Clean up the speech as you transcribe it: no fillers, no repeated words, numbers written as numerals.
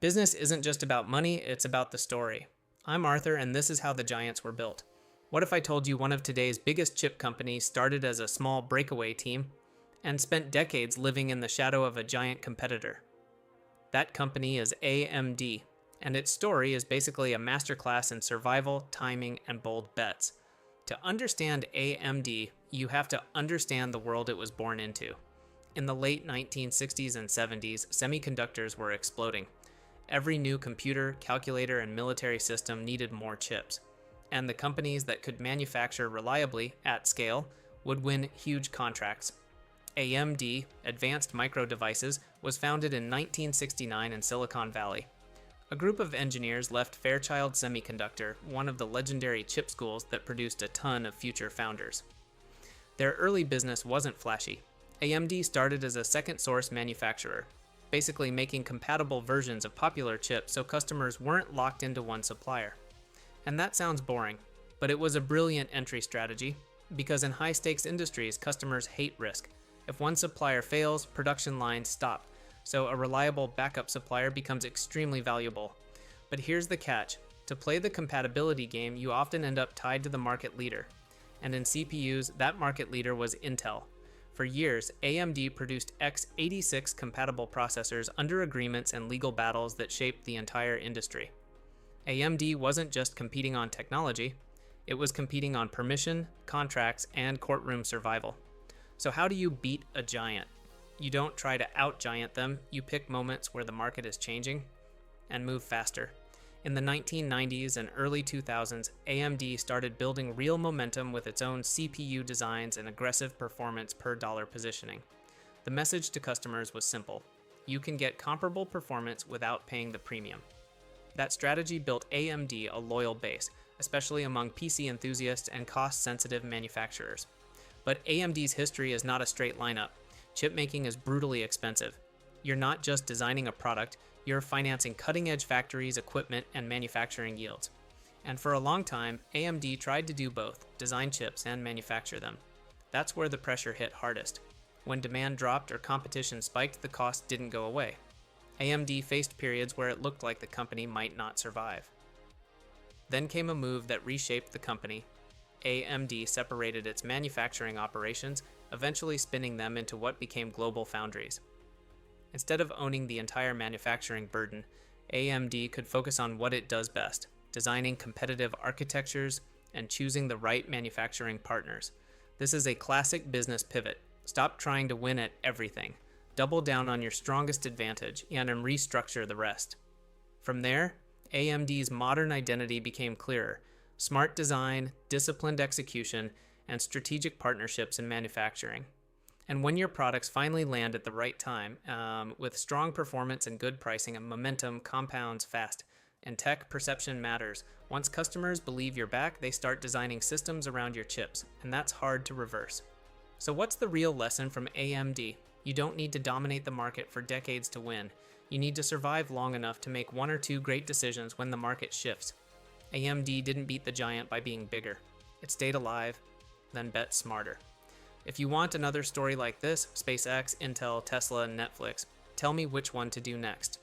Business isn't just about money, it's about the story. I'm Arthur, and this is how the giants were built. What if I told you one of today's biggest chip companies started as a small breakaway team and spent decades living in the shadow of a giant competitor? That company is AMD, and its story is basically a masterclass in survival, timing, and bold bets. To understand AMD, you have to understand the world it was born into. In the late 1960s and 70s, semiconductors were exploding. Every new computer, calculator, and military system needed more chips. And the companies that could manufacture reliably, at scale, would win huge contracts. AMD, Advanced Micro Devices, was founded in 1969 in Silicon Valley. A group of engineers left Fairchild Semiconductor, one of the legendary chip schools that produced a ton of future founders. Their early business wasn't flashy. AMD started as a second-source manufacturer, basically making compatible versions of popular chips so customers weren't locked into one supplier. And that sounds boring, but it was a brilliant entry strategy, because in high-stakes industries, customers hate risk. If one supplier fails, production lines stop, so a reliable backup supplier becomes extremely valuable. But here's the catch. To play the compatibility game, you often end up tied to the market leader. And in CPUs, that market leader was Intel. For years, AMD produced x86 compatible processors under agreements and legal battles that shaped the entire industry. AMD wasn't just competing on technology, it was competing on permission, contracts, and courtroom survival. So how do you beat a giant? You don't try to out-giant them, you pick moments where the market is changing and move faster. In the 1990s and early 2000s, AMD started building real momentum with its own CPU designs and aggressive performance per dollar positioning. The message to customers was simple. You can get comparable performance without paying the premium. That strategy built AMD a loyal base, especially among PC enthusiasts and cost-sensitive manufacturers. But AMD's history is not a straight lineup. Chip making is brutally expensive. You're not just designing a product, you're financing cutting-edge factories, equipment, and manufacturing yields. And for a long time, AMD tried to do both, design chips and manufacture them. That's where the pressure hit hardest. When demand dropped or competition spiked, the cost didn't go away. AMD faced periods where it looked like the company might not survive. Then came a move that reshaped the company. AMD separated its manufacturing operations, eventually spinning them into what became global foundries. Instead of owning the entire manufacturing burden, AMD could focus on what it does best, designing competitive architectures and choosing the right manufacturing partners. This is a classic business pivot. Stop trying to win at everything. Double down on your strongest advantage and restructure the rest. From there, AMD's modern identity became clearer. Smart design, disciplined execution, and strategic partnerships in manufacturing. And when your products finally land at the right time, with strong performance and good pricing, and momentum compounds fast. In tech, perception matters. Once customers believe you're back, they start designing systems around your chips, and that's hard to reverse. So what's the real lesson from AMD? You don't need to dominate the market for decades to win. You need to survive long enough to make one or two great decisions when the market shifts. AMD didn't beat the giant by being bigger. It stayed alive, then bet smarter. If you want another story like this, SpaceX, Intel, Tesla, and Netflix, tell me which one to do next.